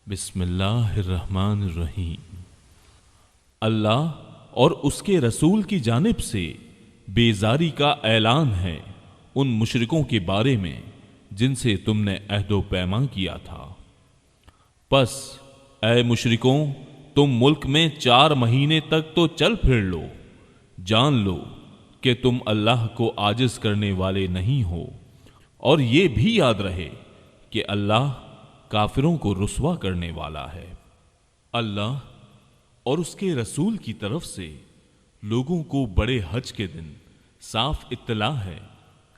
بسم اللہ الرحمن الرحیم۔ اللہ اور اس کے رسول کی جانب سے بیزاری کا اعلان ہے ان مشرکوں کے بارے میں جن سے تم نے عہد و پیمان کیا تھا۔ پس اے مشرکوں، تم ملک میں 4 مہینے تک تو چل پھر لو، جان لو کہ تم اللہ کو عاجز کرنے والے نہیں ہو، اور یہ بھی یاد رہے کہ اللہ کافروں کو رسوا کرنے والا ہے۔ اللہ اور اس کے رسول کی طرف سے لوگوں کو بڑے حج کے دن صاف اطلاع ہے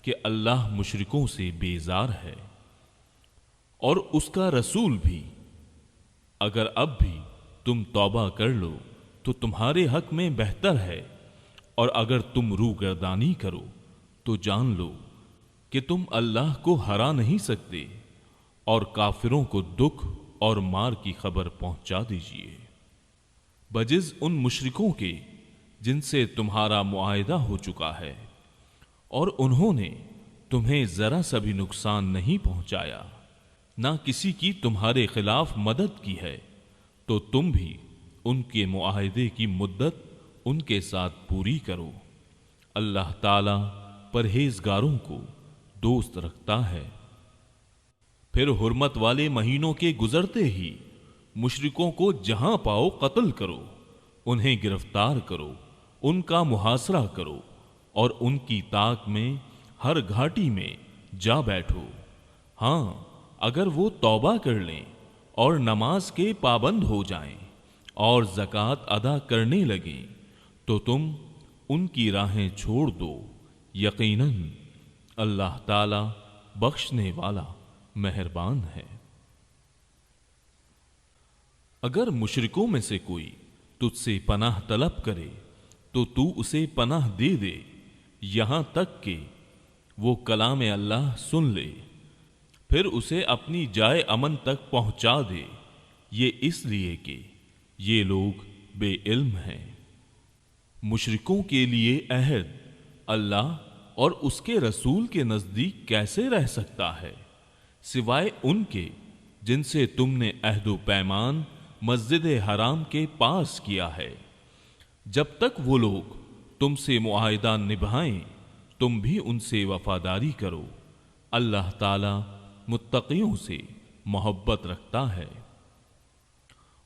کہ اللہ مشرکوں سے بیزار ہے، اور اس کا رسول بھی۔ اگر اب بھی تم توبہ کر لو تو تمہارے حق میں بہتر ہے، اور اگر تم روگردانی کرو تو جان لو کہ تم اللہ کو ہرا نہیں سکتے، اور کافروں کو دکھ اور مار کی خبر پہنچا دیجیے، بجز ان مشرکوں کے جن سے تمہارا معاہدہ ہو چکا ہے، اور انہوں نے تمہیں ذرا سا بھی نقصان نہیں پہنچایا، نہ کسی کی تمہارے خلاف مدد کی ہے، تو تم بھی ان کے معاہدے کی مدت ان کے ساتھ پوری کرو۔ اللہ تعالی پرہیزگاروں کو دوست رکھتا ہے۔ پھر حرمت والے مہینوں کے گزرتے ہی مشرکوں کو جہاں پاؤ قتل کرو، انہیں گرفتار کرو، ان کا محاصرہ کرو، اور ان کی طاق میں ہر گھاٹی میں جا بیٹھو۔ ہاں، اگر وہ توبہ کر لیں اور نماز کے پابند ہو جائیں اور زکوٰۃ ادا کرنے لگیں تو تم ان کی راہیں چھوڑ دو، یقیناً اللہ تعالی بخشنے والا مہربان ہے۔ اگر مشرکوں میں سے کوئی تجھ سے پناہ طلب کرے تو تو اسے پناہ دے دے، یہاں تک کہ وہ کلام اللہ سن لے، پھر اسے اپنی جائے امن تک پہنچا دے، یہ اس لیے کہ یہ لوگ بے علم ہیں۔ مشرکوں کے لیے عہد اللہ اور اس کے رسول کے نزدیک کیسے رہ سکتا ہے، سوائے ان کے جن سے تم نے عہد و پیمان مسجد حرام کے پاس کیا ہے۔ جب تک وہ لوگ تم سے معاہدہ نبھائیں تم بھی ان سے وفاداری کرو، اللہ تعالی متقیوں سے محبت رکھتا ہے۔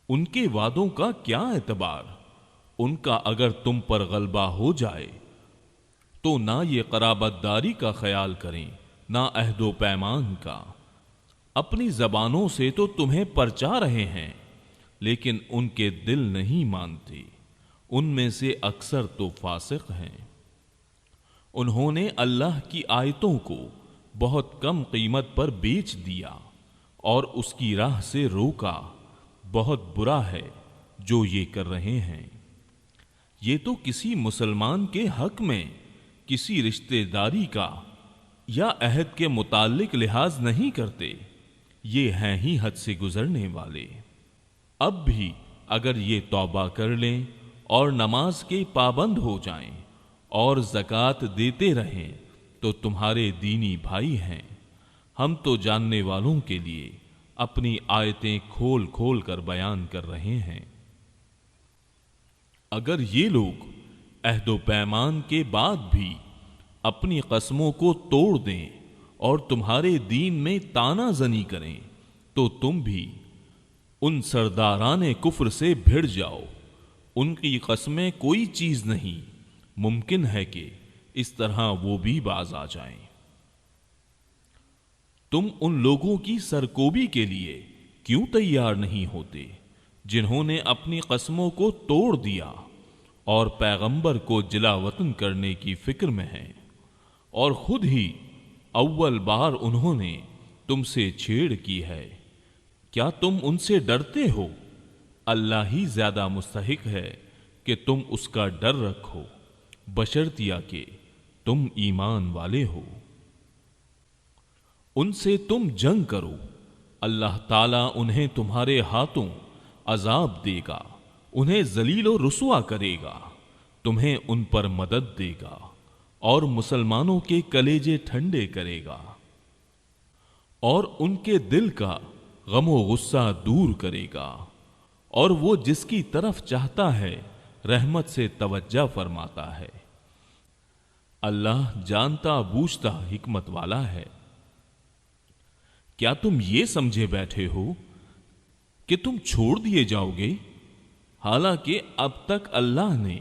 ان کے وعدوں کا کیا اعتبار، ان کا اگر تم پر غلبہ ہو جائے تو نہ یہ قرابت داری کا خیال کریں نہ عہد و پیمان کا۔ اپنی زبانوں سے تو تمہیں پرچا رہے ہیں، لیکن ان کے دل نہیں مانتے، ان میں سے اکثر تو فاسق ہیں۔ انہوں نے اللہ کی آیتوں کو بہت کم قیمت پر بیچ دیا اور اس کی راہ سے روکا، بہت برا ہے جو یہ کر رہے ہیں۔ یہ تو کسی مسلمان کے حق میں کسی رشتہ داری کا یا عہد کے متعلق لحاظ نہیں کرتے، یہ ہیں ہی حد سے گزرنے والے۔ اب بھی اگر یہ توبہ کر لیں اور نماز کے پابند ہو جائیں اور زکوٰۃ دیتے رہیں تو تمہارے دینی بھائی ہیں۔ ہم تو جاننے والوں کے لیے اپنی آیتیں کھول کھول کر بیان کر رہے ہیں۔ اگر یہ لوگ عہد و پیمان کے بعد بھی اپنی قسموں کو توڑ دیں اور تمہارے دین میں طعنہ زنی کریں تو تم بھی ان سرداران کفر سے بھڑ جاؤ۔ ان کی قسمیں کوئی چیز نہیں، ممکن ہے کہ اس طرح وہ بھی باز آ جائیں۔ تم ان لوگوں کی سرکوبی کے لیے کیوں تیار نہیں ہوتے جنہوں نے اپنی قسموں کو توڑ دیا اور پیغمبر کو جلا وطن کرنے کی فکر میں ہیں، اور خود ہی اول بار انہوں نے تم سے چھیڑ کی ہے؟ کیا تم ان سے ڈرتے ہو؟ اللہ ہی زیادہ مستحق ہے کہ تم اس کا ڈر رکھو، بشرطیہ کہ تم ایمان والے ہو۔ ان سے تم جنگ کرو، اللہ تعالیٰ انہیں تمہارے ہاتھوں عذاب دے گا، انہیں ذلیل و رسوا کرے گا، تمہیں ان پر مدد دے گا اور مسلمانوں کے کلیجے ٹھنڈے کرے گا، اور ان کے دل کا غم و غصہ دور کرے گا، اور وہ جس کی طرف چاہتا ہے رحمت سے توجہ فرماتا ہے۔ اللہ جانتا بوجھتا حکمت والا ہے۔ کیا تم یہ سمجھے بیٹھے ہو کہ تم چھوڑ دیے جاؤ گے، حالانکہ اب تک اللہ نے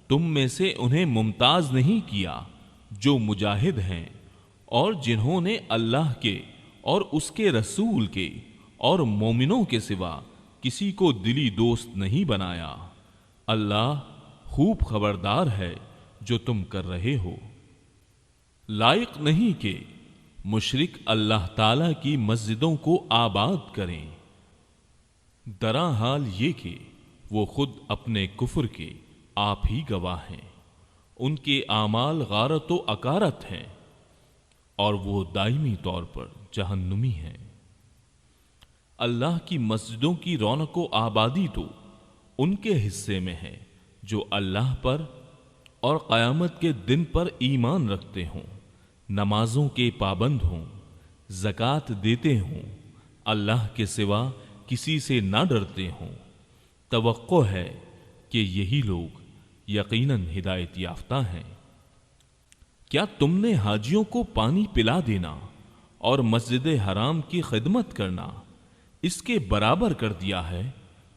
تم میں سے انہیں ممتاز نہیں کیا جو مجاہد ہیں اور جنہوں نے اللہ کے اور اس کے رسول کے اور مومنوں کے سوا کسی کو دلی دوست نہیں بنایا۔ اللہ خوب خبردار ہے جو تم کر رہے ہو۔ لائق نہیں کہ مشرک اللہ تعالی کی مسجدوں کو آباد کریں، درا حال یہ کہ وہ خود اپنے کفر کے آپ ہی گواہ ہیں، ان کے اعمال غارت و اکارت ہیں، اور وہ دائمی طور پر جہنمی ہیں۔ اللہ کی مسجدوں کی رونق و آبادی تو ان کے حصے میں ہے جو اللہ پر اور قیامت کے دن پر ایمان رکھتے ہوں، نمازوں کے پابند ہوں، زکوٰۃ دیتے ہوں، اللہ کے سوا کسی سے نہ ڈرتے ہوں۔ توقع ہے کہ یہی لوگ یقیناً ہدایت یافتہ ہیں۔ کیا تم نے حاجیوں کو پانی پلا دینا اور مسجد حرام کی خدمت کرنا اس کے برابر کر دیا ہے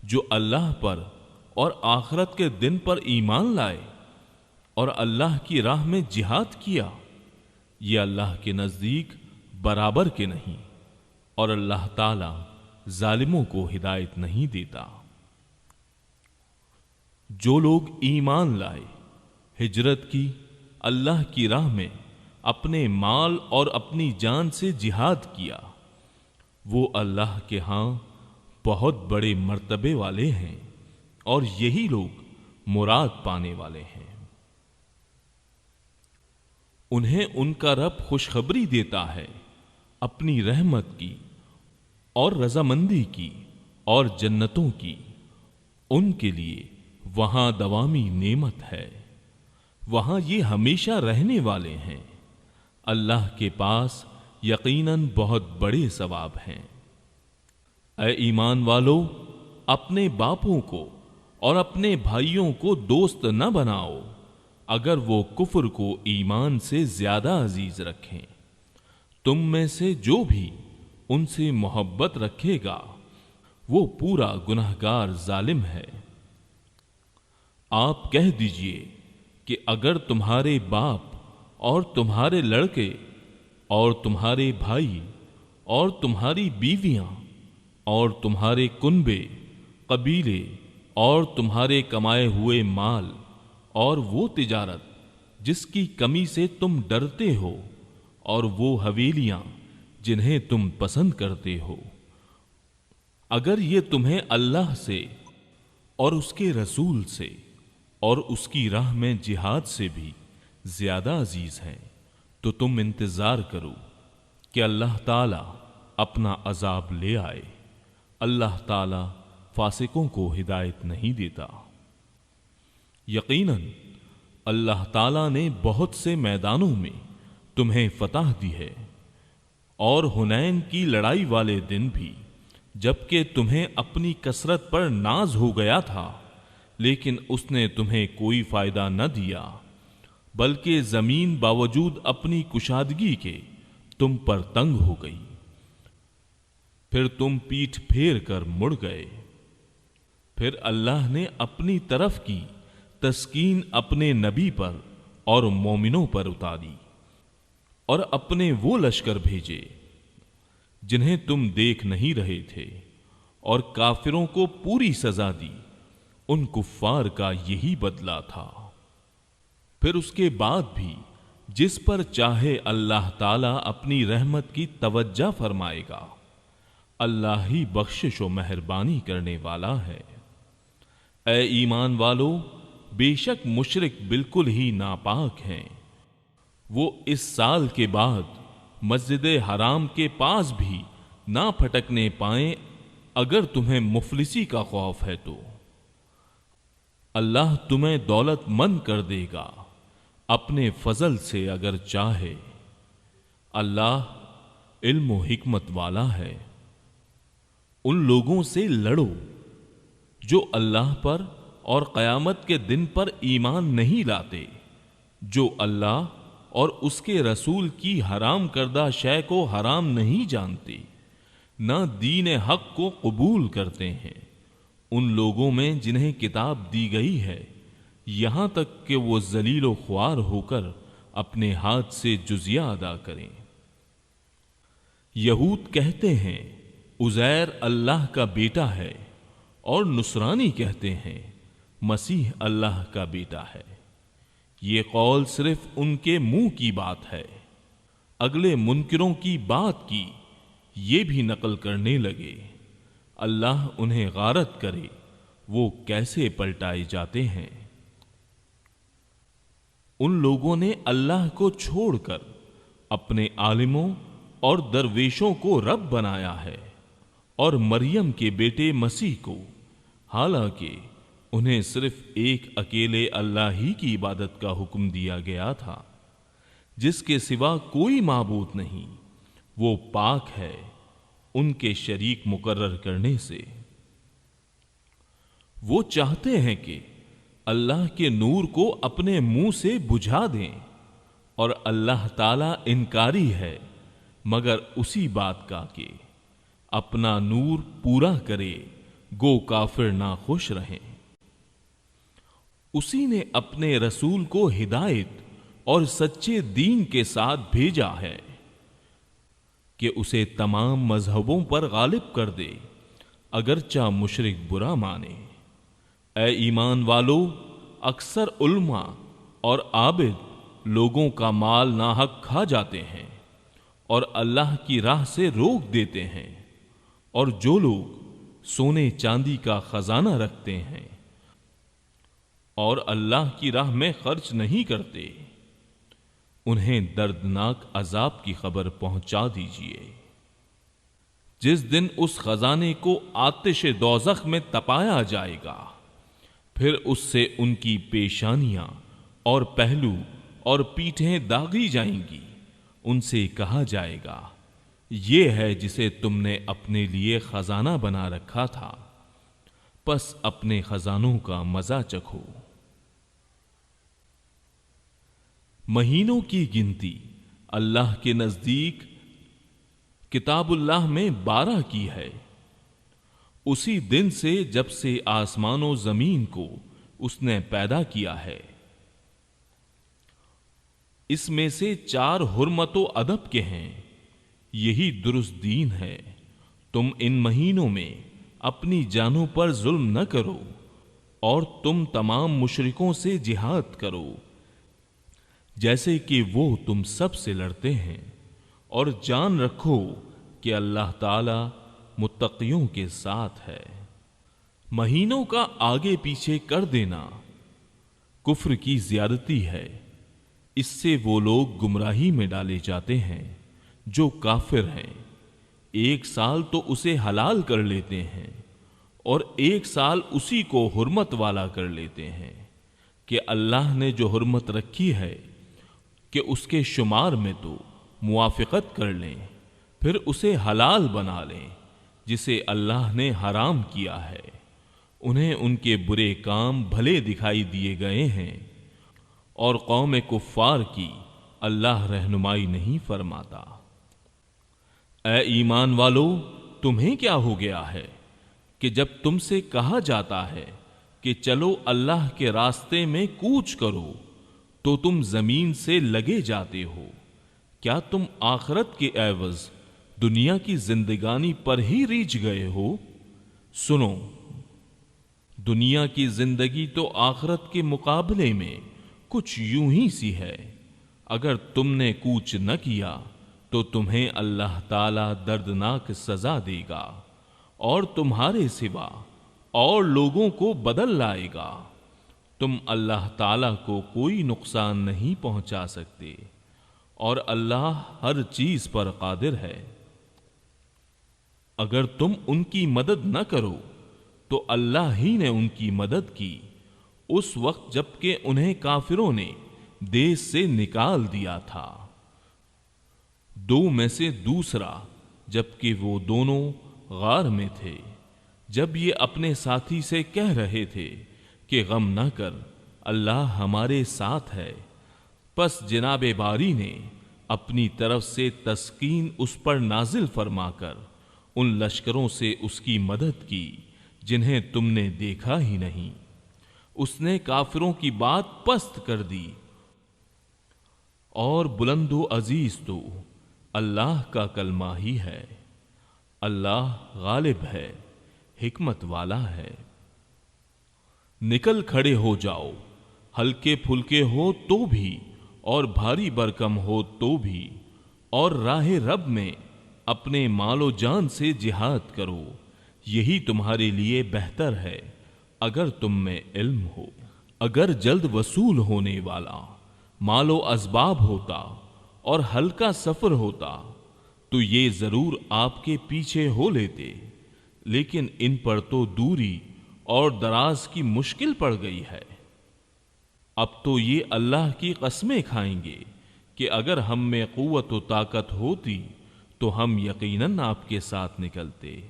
جو اللہ پر اور آخرت کے دن پر ایمان لائے اور اللہ کی راہ میں جہاد کیا؟ یہ اللہ کے نزدیک برابر کے نہیں، اور اللہ تعالی ظالموں کو ہدایت نہیں دیتا۔ جو لوگ ایمان لائے، ہجرت کی، اللہ کی راہ میں اپنے مال اور اپنی جان سے جہاد کیا، وہ اللہ کے ہاں بہت بڑے مرتبے والے ہیں، اور یہی لوگ مراد پانے والے ہیں۔ انہیں ان کا رب خوشخبری دیتا ہے اپنی رحمت کی اور رضامندی کی اور جنتوں کی، ان کے لیے وہاں دوامی نعمت ہے، وہاں یہ ہمیشہ رہنے والے ہیں۔ اللہ کے پاس یقیناً بہت بڑے ثواب ہیں۔ اے ایمان والو، اپنے باپوں کو اور اپنے بھائیوں کو دوست نہ بناؤ اگر وہ کفر کو ایمان سے زیادہ عزیز رکھیں۔ تم میں سے جو بھی ان سے محبت رکھے گا وہ پورا گنہگار ظالم ہے۔ آپ کہہ دیجئے کہ اگر تمہارے باپ اور تمہارے لڑکے اور تمہارے بھائی اور تمہاری بیویاں اور تمہارے کنبے، قبیلے اور تمہارے کمائے ہوئے مال اور وہ تجارت جس کی کمی سے تم ڈرتے ہو اور وہ حویلیاں جنہیں تم پسند کرتے ہو، اگر یہ تمہیں اللہ سے اور اس کے رسول سے اور اس کی راہ میں جہاد سے بھی زیادہ عزیز ہیں تو تم انتظار کرو کہ اللہ تعالی اپنا عذاب لے آئے۔ اللہ تعالی فاسقوں کو ہدایت نہیں دیتا۔ یقیناً اللہ تعالی نے بہت سے میدانوں میں تمہیں فتح دی ہے، اور حنین کی لڑائی والے دن بھی، جبکہ تمہیں اپنی کثرت پر ناز ہو گیا تھا لیکن اس نے تمہیں کوئی فائدہ نہ دیا، بلکہ زمین باوجود اپنی کشادگی کے تم پر تنگ ہو گئی، پھر تم پیٹھ پھیر کر مڑ گئے۔ پھر اللہ نے اپنی طرف کی تسکین اپنے نبی پر اور مومنوں پر اتاری، اور اپنے وہ لشکر بھیجے جنہیں تم دیکھ نہیں رہے تھے، اور کافروں کو پوری سزا دی۔ ان کفار کا یہی بدلہ تھا۔ پھر اس کے بعد بھی جس پر چاہے اللہ تعالی اپنی رحمت کی توجہ فرمائے گا۔ اللہ ہی بخشش و مہربانی کرنے والا ہے۔ اے ایمان والو، بے شک مشرک بالکل ہی ناپاک ہیں، وہ اس سال کے بعد مسجد حرام کے پاس بھی نہ پھٹکنے پائیں اگر تمہیں مفلسی کا خوف ہے تو۔ اللہ تمہیں دولت مند کر دے گا اپنے فضل سے اگر چاہے۔ اللہ علم و حکمت والا ہے۔ ان لوگوں سے لڑو جو اللہ پر اور قیامت کے دن پر ایمان نہیں لاتے، جو اللہ اور اس کے رسول کی حرام کردہ شے کو حرام نہیں جانتے، نہ دین حق کو قبول کرتے ہیں، ان لوگوں میں جنہیں کتاب دی گئی ہے، یہاں تک کہ وہ ذلیل و خوار ہو کر اپنے ہاتھ سے جزیہ ادا کریں۔ یہود کہتے ہیں عزیر اللہ کا بیٹا ہے، اور نصرانی کہتے ہیں مسیح اللہ کا بیٹا ہے۔ یہ قول صرف ان کے منہ کی بات ہے، اگلے منکروں کی بات کی یہ بھی نقل کرنے لگے۔ اللہ انہیں غارت کرے، وہ کیسے پلٹائے جاتے ہیں۔ ان لوگوں نے اللہ کو چھوڑ کر اپنے عالموں اور درویشوں کو رب بنایا ہے، اور مریم کے بیٹے مسیح کو، حالانکہ انہیں صرف ایک اکیلے اللہ ہی کی عبادت کا حکم دیا گیا تھا، جس کے سوا کوئی معبود نہیں، وہ پاک ہے ان کے شریک مقرر کرنے سے۔ وہ چاہتے ہیں کہ اللہ کے نور کو اپنے منہ سے بجھا دیں، اور اللہ تعالی انکاری ہے مگر اسی بات کا کہ اپنا نور پورا کرے، گو کافر ناخوش رہیں۔ اسی نے اپنے رسول کو ہدایت اور سچے دین کے ساتھ بھیجا ہے کہ اسے تمام مذہبوں پر غالب کر دے، اگرچہ مشرک برا مانے۔ اے ایمان والو، اکثر علماء اور عابد لوگوں کا مال ناحق کھا جاتے ہیں اور اللہ کی راہ سے روک دیتے ہیں، اور جو لوگ سونے چاندی کا خزانہ رکھتے ہیں اور اللہ کی راہ میں خرچ نہیں کرتے، انہیں دردناک عذاب کی خبر پہنچا دیجیے۔ جس دن اس خزانے کو آتش دوزخ میں تپایا جائے گا، پھر اس سے ان کی پیشانیاں اور پہلو اور پیٹھیں داغی جائیں گی۔ ان سے کہا جائے گا یہ ہے جسے تم نے اپنے لیے خزانہ بنا رکھا تھا، پس اپنے خزانوں کا مزہ چکھو۔ مہینوں کی گنتی اللہ کے نزدیک کتاب اللہ میں 12 کی ہے، اسی دن سے جب سے آسمان و زمین کو اس نے پیدا کیا ہے۔ اس میں سے 4 حرمت و ادب کے ہیں، یہی درست دین ہے۔ تم ان مہینوں میں اپنی جانوں پر ظلم نہ کرو، اور تم تمام مشرکوں سے جہاد کرو جیسے کہ وہ تم سب سے لڑتے ہیں، اور جان رکھو کہ اللہ تعالی متقیوں کے ساتھ ہے۔ مہینوں کا آگے پیچھے کر دینا کفر کی زیادتی ہے، اس سے وہ لوگ گمراہی میں ڈالے جاتے ہیں جو کافر ہیں۔ 1 سال تو اسے حلال کر لیتے ہیں، اور 1 سال اسی کو حرمت والا کر لیتے ہیں، کہ اللہ نے جو حرمت رکھی ہے کہ اس کے شمار میں تو موافقت کر لیں، پھر اسے حلال بنا لیں جسے اللہ نے حرام کیا ہے۔ انہیں ان کے برے کام بھلے دکھائی دیے گئے ہیں، اور قوم کفار کی اللہ رہنمائی نہیں فرماتا۔ اے ایمان والو، تمہیں کیا ہو گیا ہے کہ جب تم سے کہا جاتا ہے کہ چلو اللہ کے راستے میں کوچ کرو تو تم زمین سے لگے جاتے ہو؟ کیا تم آخرت کے عوض دنیا کی زندگانی پر ہی ریچھ گئے ہو؟ سنو، دنیا کی زندگی تو آخرت کے مقابلے میں کچھ یوں ہی سی ہے۔ اگر تم نے کوچ نہ کیا تو تمہیں اللہ تعالی دردناک سزا دے گا، اور تمہارے سوا اور لوگوں کو بدل لائے گا۔ تم اللہ تعالی کو کوئی نقصان نہیں پہنچا سکتے، اور اللہ ہر چیز پر قادر ہے۔ اگر تم ان کی مدد نہ کرو تو اللہ ہی نے ان کی مدد کی اس وقت جب کہ انہیں کافروں نے دیس سے نکال دیا تھا، 2 میں سے دوسرا، جبکہ وہ دونوں غار میں تھے، جب یہ اپنے ساتھی سے کہہ رہے تھے کہ غم نہ کر، اللہ ہمارے ساتھ ہے، پس جناب باری نے اپنی طرف سے تسکین اس پر نازل فرما کر ان لشکروں سے اس کی مدد کی جنہیں تم نے دیکھا ہی نہیں۔ اس نے کافروں کی بات پست کر دی، اور بلند و عزیز تو اللہ کا کلمہ ہی ہے۔ اللہ غالب ہے، حکمت والا ہے۔ نکل کھڑے ہو جاؤ، ہلکے پھلکے ہو تو بھی اور بھاری برکم ہو تو بھی، اور راہ رب میں اپنے مال و جان سے جہاد کرو، یہی تمہارے لیے بہتر ہے اگر تم میں علم ہو۔ اگر جلد وصول ہونے والا مال و اسباب ہوتا اور ہلکا سفر ہوتا تو یہ ضرور آپ کے پیچھے ہو لیتے، لیکن ان پر تو دوری اور دراز کی مشکل پڑ گئی ہے۔ اب تو یہ اللہ کی قسمیں کھائیں گے کہ اگر ہم میں قوت و طاقت ہوتی تو ہم یقیناً آپ کے ساتھ نکلتے۔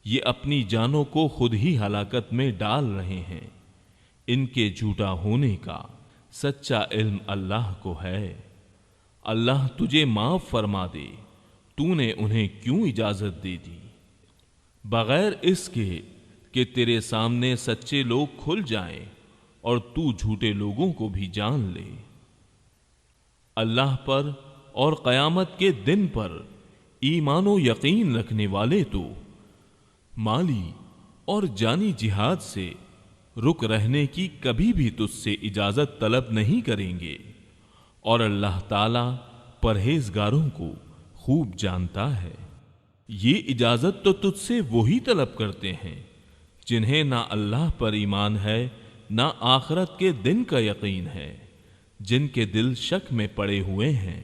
یہ اپنی جانوں کو خود ہی ہلاکت میں ڈال رہے ہیں، ان کے جھوٹا ہونے کا سچا علم اللہ کو ہے۔ اللہ تجھے معاف فرما دے، تو نے انہیں کیوں اجازت دے دی؟ بغیر اس کے کہ تیرے سامنے سچے لوگ کھل جائیں اور تو جھوٹے لوگوں کو بھی جان لے۔ اللہ پر اور قیامت کے دن پر ایمان و یقین رکھنے والے تو مالی اور جانی جہاد سے رک رہنے کی کبھی بھی تجھ سے اجازت طلب نہیں کریں گے، اور اللہ تعالی پرہیزگاروں کو خوب جانتا ہے۔ یہ اجازت تو تجھ سے وہی طلب کرتے ہیں جنہیں نہ اللہ پر ایمان ہے نہ آخرت کے دن کا یقین ہے، جن کے دل شک میں پڑے ہوئے ہیں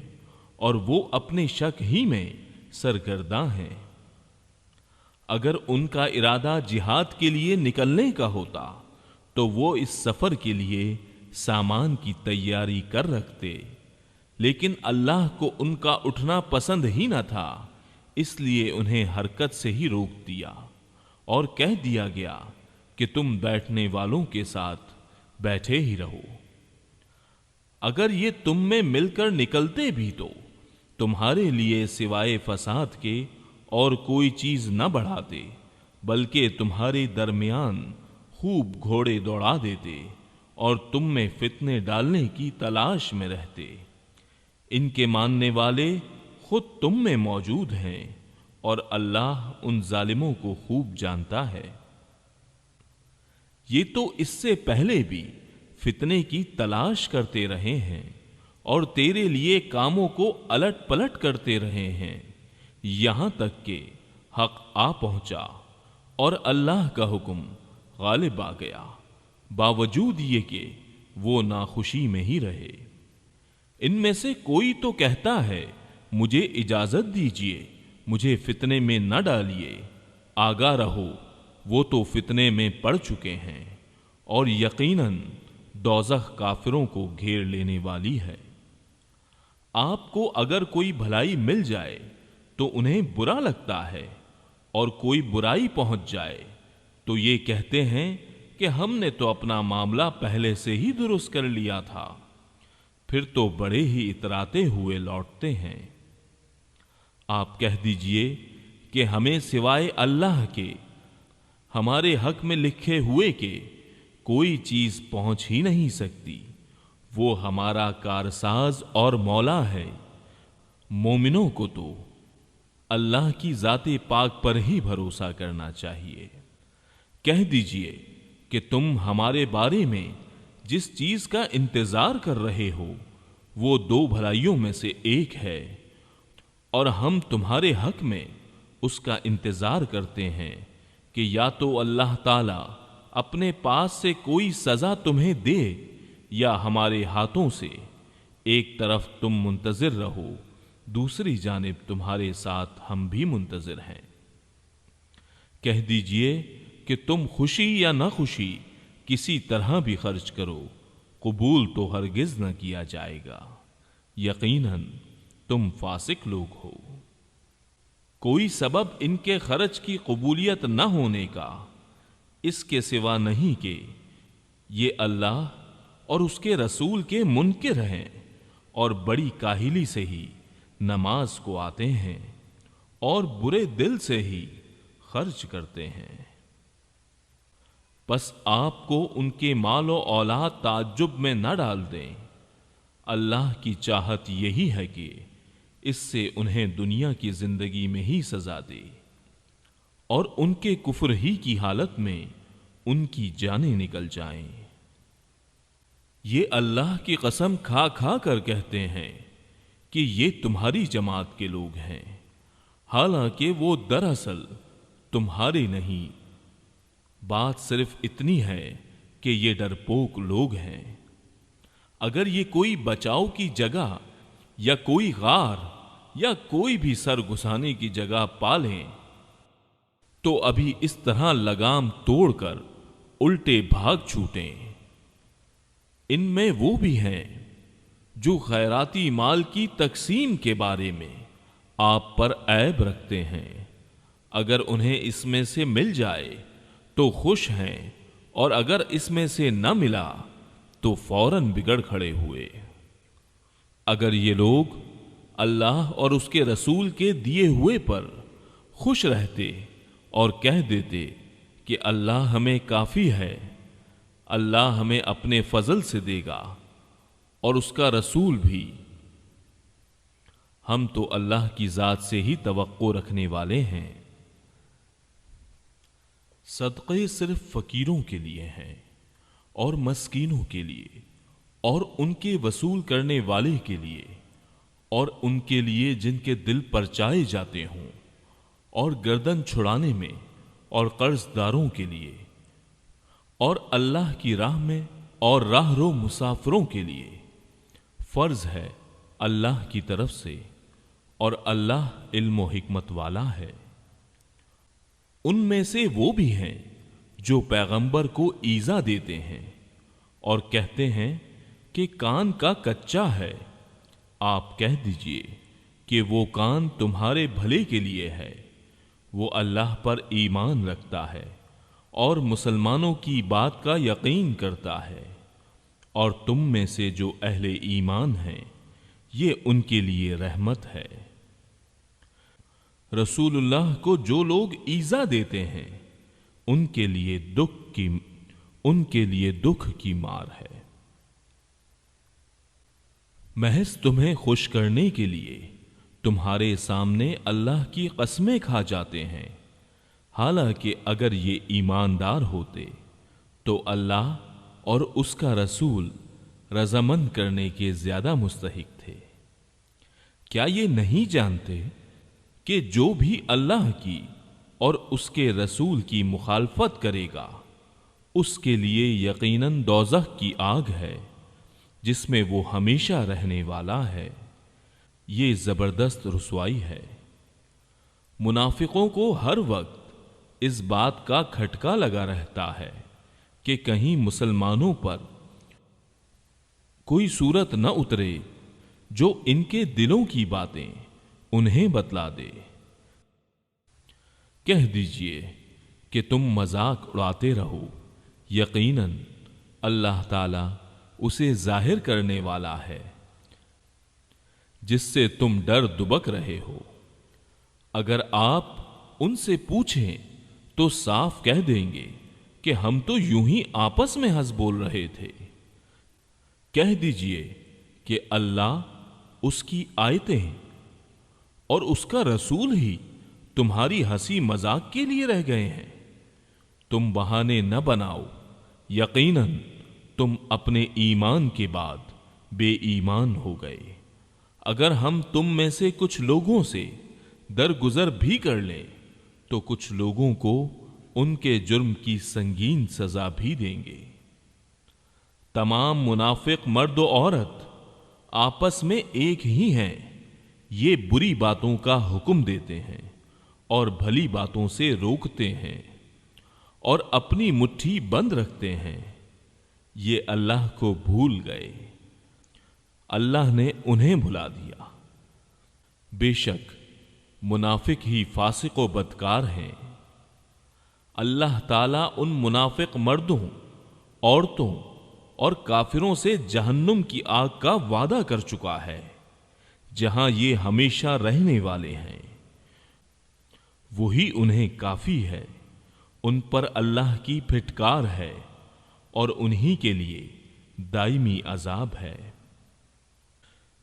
اور وہ اپنے شک ہی میں سرگرداں ہیں۔ اگر ان کا ارادہ جہاد کے لیے نکلنے کا ہوتا تو وہ اس سفر کے لیے سامان کی تیاری کر رکھتے، لیکن اللہ کو ان کا اٹھنا پسند ہی نہ تھا، اس لیے انہیں حرکت سے ہی روک دیا اور کہہ دیا گیا کہ تم بیٹھنے والوں کے ساتھ بیٹھے ہی رہو۔ اگر یہ تم میں مل کر نکلتے بھی تو تمہارے لیے سوائے فساد کے اور کوئی چیز نہ بڑھاتے، بلکہ تمہارے درمیان خوب گھوڑے دوڑا دیتے اور تم میں فتنے ڈالنے کی تلاش میں رہتے۔ ان کے ماننے والے خود تم میں موجود ہیں، اور اللہ ان ظالموں کو خوب جانتا ہے۔ یہ تو اس سے پہلے بھی فتنے کی تلاش کرتے رہے ہیں اور تیرے لیے کاموں کو الٹ پلٹ کرتے رہے ہیں، یہاں تک کہ حق آ پہنچا اور اللہ کا حکم غالب آ گیا، باوجود یہ کہ وہ ناخوشی میں ہی رہے۔ ان میں سے کوئی تو کہتا ہے مجھے اجازت دیجیے، مجھے فتنے میں نہ ڈالیے، آگاہ رہو وہ تو فتنے میں پڑ چکے ہیں، اور یقیناً دوزخ کافروں کو گھیر لینے والی ہے۔ آپ کو اگر کوئی بھلائی مل جائے تو انہیں برا لگتا ہے، اور کوئی برائی پہنچ جائے تو یہ کہتے ہیں کہ ہم نے تو اپنا معاملہ پہلے سے ہی درست کر لیا تھا، پھر تو بڑے ہی اتراتے ہوئے لوٹتے ہیں۔ آپ کہہ دیجئے کہ ہمیں سوائے اللہ کے ہمارے حق میں لکھے ہوئے کہ کوئی چیز پہنچ ہی نہیں سکتی، وہ ہمارا کارساز اور مولا ہے۔ مومنوں کو تو اللہ کی ذات پاک پر ہی بھروسہ کرنا چاہیے۔ کہہ دیجئے کہ تم ہمارے بارے میں جس چیز کا انتظار کر رہے ہو وہ دو بھلائیوں میں سے ایک ہے، اور ہم تمہارے حق میں اس کا انتظار کرتے ہیں کہ یا تو اللہ تعالی اپنے پاس سے کوئی سزا تمہیں دے، یا ہمارے ہاتھوں سے، ایک طرف تم منتظر رہو، دوسری جانب تمہارے ساتھ ہم بھی منتظر ہیں۔ کہہ دیجئے کہ تم خوشی یا نہ خوشی کسی طرح بھی خرچ کرو، قبول تو ہرگز نہ کیا جائے گا، یقیناً تم فاسق لوگ ہو۔ کوئی سبب ان کے خرچ کی قبولیت نہ ہونے کا اس کے سوا نہیں کہ یہ اللہ اور اس کے رسول کے منکر ہیں اور بڑی کاہلی سے ہی نماز کو آتے ہیں اور برے دل سے ہی خرچ کرتے ہیں۔ بس آپ کو ان کے مال و اولاد تعجب میں نہ ڈال دیں، اللہ کی چاہت یہی ہے کہ اس سے انہیں دنیا کی زندگی میں ہی سزا دے اور ان کے کفر ہی کی حالت میں ان کی جانیں نکل جائیں۔ یہ اللہ کی قسم کھا کھا کر کہتے ہیں کہ یہ تمہاری جماعت کے لوگ ہیں، حالانکہ وہ دراصل تمہارے نہیں، بات صرف اتنی ہے کہ یہ ڈرپوک لوگ ہیں۔ اگر یہ کوئی بچاؤ کی جگہ یا کوئی غار یا کوئی بھی سر گھسانے کی جگہ پالیں تو ابھی اس طرح لگام توڑ کر الٹے بھاگ چھوٹیں۔ ان میں وہ بھی ہیں جو خیراتی مال کی تقسیم کے بارے میں آپ پر عیب رکھتے ہیں، اگر انہیں اس میں سے مل جائے تو خوش ہیں اور اگر اس میں سے نہ ملا تو فوراً بگڑ کھڑے ہوئے۔ اگر یہ لوگ اللہ اور اس کے رسول کے دیے ہوئے پر خوش رہتے اور کہہ دیتے کہ اللہ ہمیں کافی ہے، اللہ ہمیں اپنے فضل سے دے گا اور اس کا رسول بھی، ہم تو اللہ کی ذات سے ہی توقع رکھنے والے ہیں۔ صدقے صرف فقیروں کے لیے ہیں اور مسکینوں کے لیے اور ان کے وصول کرنے والے کے لیے اور ان کے لیے جن کے دل پرچائے جاتے ہوں اور گردن چھڑانے میں اور قرض داروں کے لیے اور اللہ کی راہ میں اور راہ رو مسافروں کے لیے فرض ہے اللہ کی طرف سے، اور اللہ علم و حکمت والا ہے۔ ان میں سے وہ بھی ہیں جو پیغمبر کو ایذا دیتے ہیں اور کہتے ہیں کہ کان کا کچا ہے، آپ کہہ دیجئے کہ وہ کان تمہارے بھلے کے لیے ہے، وہ اللہ پر ایمان رکھتا ہے اور مسلمانوں کی بات کا یقین کرتا ہے، اور تم میں سے جو اہل ایمان ہیں یہ ان کے لیے رحمت ہے۔ رسول اللہ کو جو لوگ ایذا دیتے ہیں ان کے لیے دکھ کی مار ہے۔ محض تمہیں خوش کرنے کے لیے تمہارے سامنے اللہ کی قسمیں کھا جاتے ہیں، حالانکہ اگر یہ ایماندار ہوتے تو اللہ اور اس کا رسول رضامند کرنے کے زیادہ مستحق تھے۔ کیا یہ نہیں جانتے کہ جو بھی اللہ کی اور اس کے رسول کی مخالفت کرے گا اس کے لیے یقیناً دوزخ کی آگ ہے جس میں وہ ہمیشہ رہنے والا ہے، یہ زبردست رسوائی ہے۔ منافقوں کو ہر وقت اس بات کا کھٹکا لگا رہتا ہے کہ کہیں مسلمانوں پر کوئی صورت نہ اترے جو ان کے دلوں کی باتیں انہیں بتلا دے۔ کہہ دیجئے کہ تم مذاق اڑاتے رہو، یقیناً اللہ تعالی اسے ظاہر کرنے والا ہے جس سے تم ڈر دبک رہے ہو۔ اگر آپ ان سے پوچھیں تو صاف کہہ دیں گے کہ ہم تو یوں ہی آپس میں ہنس بول رہے تھے۔ کہہ دیجئے کہ اللہ، اس کی آیتیں اور اس کا رسول ہی تمہاری ہنسی مذاق کے لیے رہ گئے ہیں۔ تم بہانے نہ بناؤ، یقیناً تم اپنے ایمان کے بعد بے ایمان ہو گئے۔ اگر ہم تم میں سے کچھ لوگوں سے درگزر بھی کر لیں تو کچھ لوگوں کو ان کے جرم کی سنگین سزا بھی دیں گے۔ تمام منافق مرد و عورت آپس میں ایک ہی ہیں، یہ بری باتوں کا حکم دیتے ہیں اور بھلی باتوں سے روکتے ہیں اور اپنی مٹھی بند رکھتے ہیں، یہ اللہ کو بھول گئے، اللہ نے انہیں بھلا دیا۔ بے شک منافق ہی فاسق و بدکار ہیں۔ اللہ تعالیٰ ان منافق مردوں، عورتوں اور کافروں سے جہنم کی آگ کا وعدہ کر چکا ہے، جہاں یہ ہمیشہ رہنے والے ہیں۔ وہی انہیں کافی ہے، ان پر اللہ کی پھٹکار ہے اور انہی کے لیے دائمی عذاب ہے۔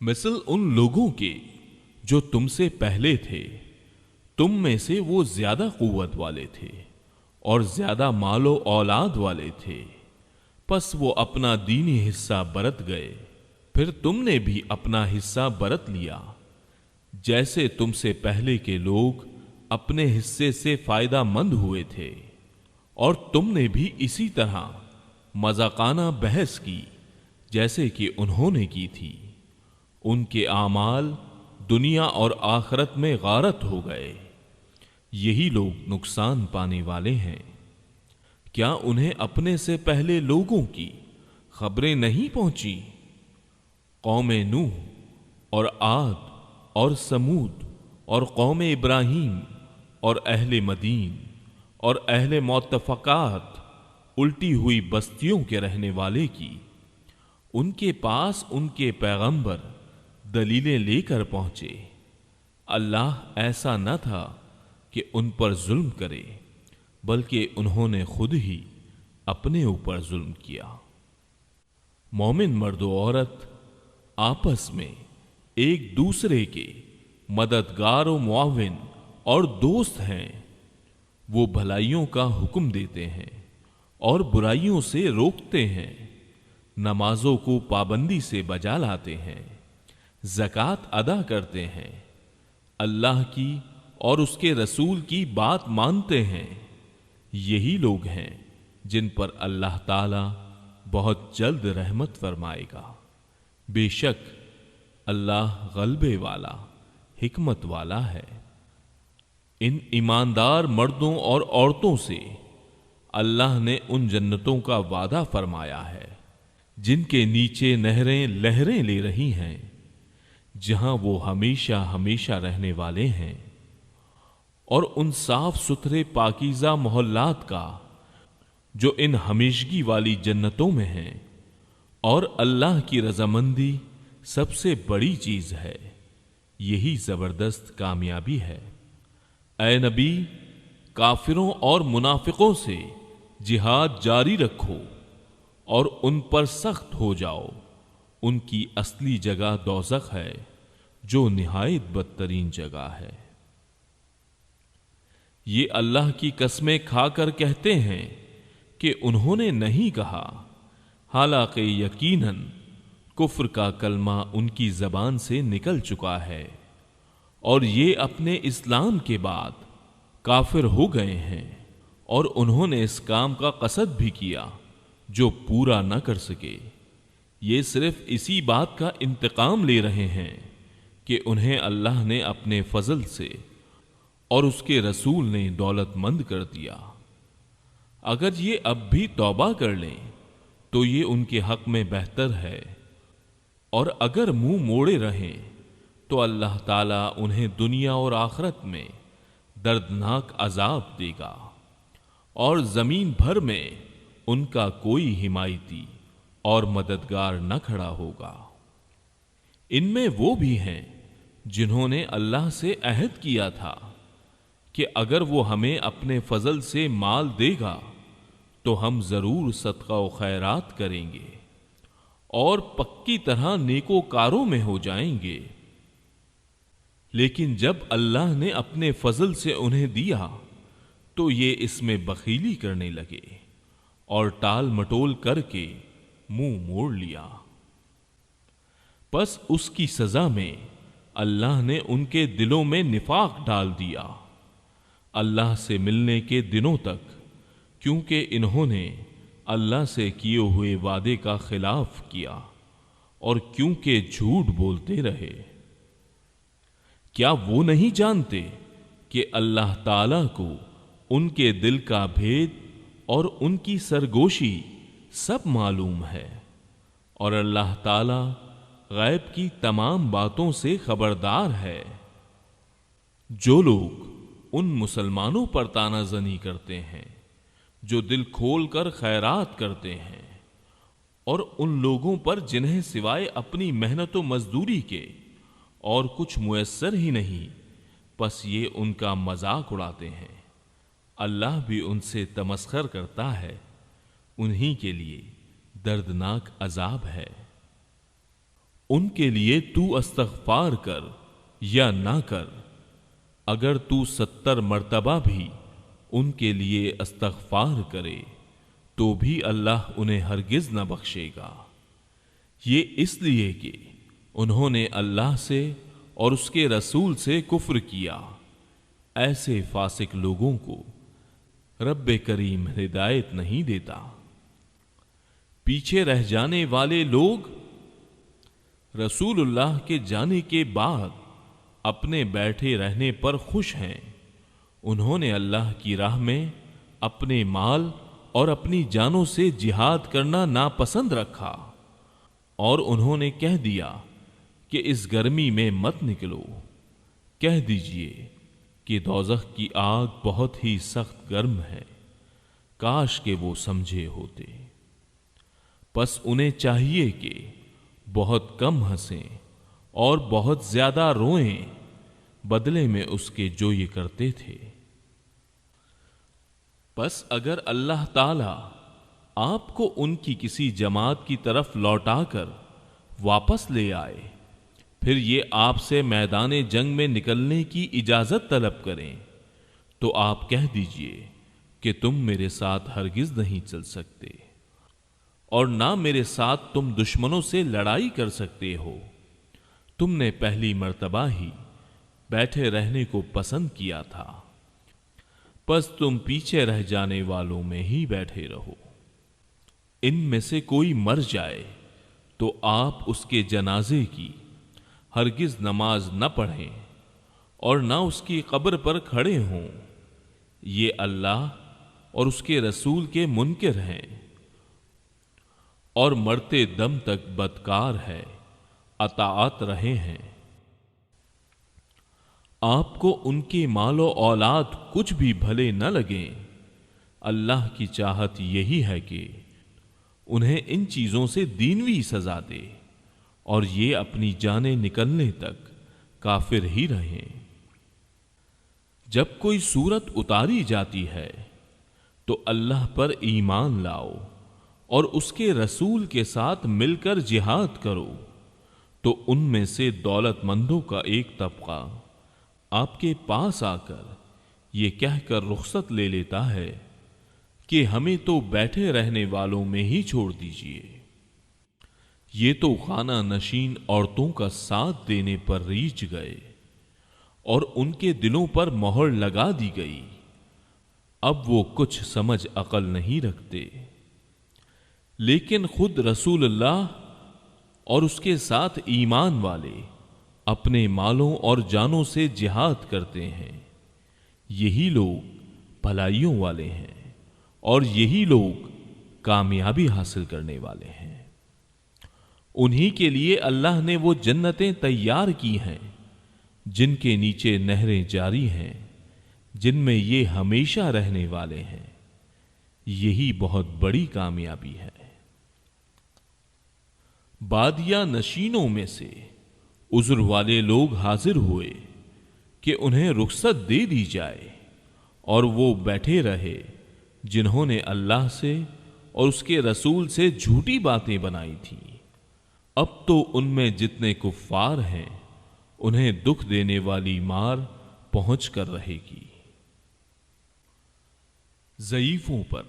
مثل ان لوگوں کے جو تم سے پہلے تھے، تم میں سے وہ زیادہ قوت والے تھے اور زیادہ مال و اولاد والے تھے، پس وہ اپنا دینی حصہ برت گئے، پھر تم نے بھی اپنا حصہ برت لیا، جیسے تم سے پہلے کے لوگ اپنے حصے سے فائدہ مند ہوئے تھے، اور تم نے بھی اسی طرح مذاقانہ بحث کی جیسے کہ انہوں نے کی تھی۔ ان کے اعمال دنیا اور آخرت میں غارت ہو گئے، یہی لوگ نقصان پانے والے ہیں۔ کیا انہیں اپنے سے پہلے لوگوں کی خبریں نہیں پہنچی؟ قوم نوح اور عاد اور سمود اور قوم ابراہیم اور اہل مدین اور اہل متفقات، الٹی ہوئی بستیوں کے رہنے والے کی، ان کے پاس ان کے پیغمبر دلیلیں لے کر پہنچے۔ اللہ ایسا نہ تھا کہ ان پر ظلم کرے، بلکہ انہوں نے خود ہی اپنے اوپر ظلم کیا۔ مومن مرد و عورت آپس میں ایک دوسرے کے مددگار و معاون اور دوست ہیں۔ وہ بھلائیوں کا حکم دیتے ہیں اور برائیوں سے روکتے ہیں، نمازوں کو پابندی سے بجا لاتے ہیں، زکوٰۃ ادا کرتے ہیں، اللہ کی اور اس کے رسول کی بات مانتے ہیں۔ یہی لوگ ہیں جن پر اللہ تعالی بہت جلد رحمت فرمائے گا۔ بے شک اللہ غلبے والا، حکمت والا ہے۔ ان ایماندار مردوں اور عورتوں سے اللہ نے ان جنتوں کا وعدہ فرمایا ہے جن کے نیچے نہریں لہریں لے رہی ہیں، جہاں وہ ہمیشہ ہمیشہ رہنے والے ہیں، اور ان صاف ستھرے پاکیزہ محلات کا جو ان ہمیشگی والی جنتوں میں ہیں، اور اللہ کی رضامندی سب سے بڑی چیز ہے۔ یہی زبردست کامیابی ہے۔ اے نبی، کافروں اور منافقوں سے جہاد جاری رکھو اور ان پر سخت ہو جاؤ۔ ان کی اصلی جگہ دوزخ ہے، جو نہایت بدترین جگہ ہے۔ یہ اللہ کی قسمیں کھا کر کہتے ہیں کہ انہوں نے نہیں کہا، حالانکہ یقیناً کفر کا کلمہ ان کی زبان سے نکل چکا ہے، اور یہ اپنے اسلام کے بعد کافر ہو گئے ہیں، اور انہوں نے اس کام کا قصد بھی کیا جو پورا نہ کر سکے۔ یہ صرف اسی بات کا انتقام لے رہے ہیں کہ انہیں اللہ نے اپنے فضل سے اور اس کے رسول نے دولت مند کر دیا۔ اگر یہ اب بھی توبہ کر لیں تو یہ ان کے حق میں بہتر ہے، اور اگر منہ موڑے رہیں تو اللہ تعالیٰ انہیں دنیا اور آخرت میں دردناک عذاب دے گا، اور زمین بھر میں ان کا کوئی حمایتی اور مددگار نہ کھڑا ہوگا۔ ان میں وہ بھی ہیں جنہوں نے اللہ سے عہد کیا تھا کہ اگر وہ ہمیں اپنے فضل سے مال دے گا تو ہم ضرور صدقہ و خیرات کریں گے اور پکی طرح نیکوکاروں میں ہو جائیں گے۔ لیکن جب اللہ نے اپنے فضل سے انہیں دیا تو یہ اس میں بخیلی کرنے لگے اور ٹال مٹول کر کے منہ موڑ لیا۔ پس اس کی سزا میں اللہ نے ان کے دلوں میں نفاق ڈال دیا اللہ سے ملنے کے دنوں تک، کیونکہ انہوں نے اللہ سے کیے ہوئے وعدے کا خلاف کیا اور کیونکہ جھوٹ بولتے رہے۔ کیا وہ نہیں جانتے کہ اللہ تعالی کو ان کے دل کا بھید اور ان کی سرگوشی سب معلوم ہے، اور اللہ تعالی غیب کی تمام باتوں سے خبردار ہے۔ جو لوگ ان مسلمانوں پر تانا زنی کرتے ہیں جو دل کھول کر خیرات کرتے ہیں، اور ان لوگوں پر جنہیں سوائے اپنی محنت و مزدوری کے اور کچھ میسر ہی نہیں، پس یہ ان کا مذاق اڑاتے ہیں، اللہ بھی ان سے تمسخر کرتا ہے، انہی کے لیے دردناک عذاب ہے۔ ان کے لیے تو استغفار کر یا نہ کر، اگر تو 70 مرتبہ بھی ان کے لیے استغفار کرے تو بھی اللہ انہیں ہرگز نہ بخشے گا، یہ اس لیے کہ انہوں نے اللہ سے اور اس کے رسول سے کفر کیا۔ ایسے فاسق لوگوں کو رب کریم ہدایت نہیں دیتا۔ پیچھے رہ جانے والے لوگ رسول اللہ کے جانے کے بعد اپنے بیٹھے رہنے پر خوش ہیں، انہوں نے اللہ کی راہ میں اپنے مال اور اپنی جانوں سے جہاد کرنا ناپسند رکھا، اور انہوں نے کہہ دیا کہ اس گرمی میں مت نکلو، کہہ دیجئے کہ دوزخ کی آگ بہت ہی سخت گرم ہے، کاش کہ وہ سمجھے ہوتے۔ پس انہیں چاہیے کہ بہت کم ہنسیں اور بہت زیادہ روئیں بدلے میں اس کے جو یہ کرتے تھے۔ پس اگر اللہ تعالی آپ کو ان کی کسی جماعت کی طرف لوٹا کر واپس لے آئے، پھر یہ آپ سے میدان جنگ میں نکلنے کی اجازت طلب کریں، تو آپ کہہ دیجئے کہ تم میرے ساتھ ہرگز نہیں چل سکتے، اور نہ میرے ساتھ تم دشمنوں سے لڑائی کر سکتے ہو، تم نے پہلی مرتبہ ہی بیٹھے رہنے کو پسند کیا تھا، پس تم پیچھے رہ جانے والوں میں ہی بیٹھے رہو۔ ان میں سے کوئی مر جائے تو آپ اس کے جنازے کی ہرگز نماز نہ پڑھیں اور نہ اس کی قبر پر کھڑے ہوں، یہ اللہ اور اس کے رسول کے منکر ہیں، اور مرتے دم تک بدکار ہے، اطاعت رہے ہیں۔ آپ کو ان کے مال و اولاد کچھ بھی بھلے نہ لگیں، اللہ کی چاہت یہی ہے کہ انہیں ان چیزوں سے دینوی سزا دے اور یہ اپنی جانیں نکلنے تک کافر ہی رہیں۔ جب کوئی صورت اتاری جاتی ہے تو اللہ پر ایمان لاؤ اور اس کے رسول کے ساتھ مل کر جہاد کرو، تو ان میں سے دولت مندوں کا ایک طبقہ آپ کے پاس آ کر یہ کہہ کر رخصت لے لیتا ہے کہ ہمیں تو بیٹھے رہنے والوں میں ہی چھوڑ دیجیے، یہ تو خانہ نشین عورتوں کا ساتھ دینے پر ریچھ گئے اور ان کے دلوں پر مہر لگا دی گئی، اب وہ کچھ سمجھ عقل نہیں رکھتے۔ لیکن خود رسول اللہ اور اس کے ساتھ ایمان والے اپنے مالوں اور جانوں سے جہاد کرتے ہیں، یہی لوگ بھلائیوں والے ہیں اور یہی لوگ کامیابی حاصل کرنے والے ہیں۔ انہی کے لیے اللہ نے وہ جنتیں تیار کی ہیں جن کے نیچے نہریں جاری ہیں، جن میں یہ ہمیشہ رہنے والے ہیں، یہی بہت بڑی کامیابی ہے۔ بادیہ نشینوں میں سے عذر والے لوگ حاضر ہوئے کہ انہیں رخصت دے دی جائے، اور وہ بیٹھے رہے جنہوں نے اللہ سے اور اس کے رسول سے جھوٹی باتیں بنائی تھیں۔ اب تو ان میں جتنے کفار ہیں انہیں دکھ دینے والی مار پہنچ کر رہے گی۔ ضعیفوں پر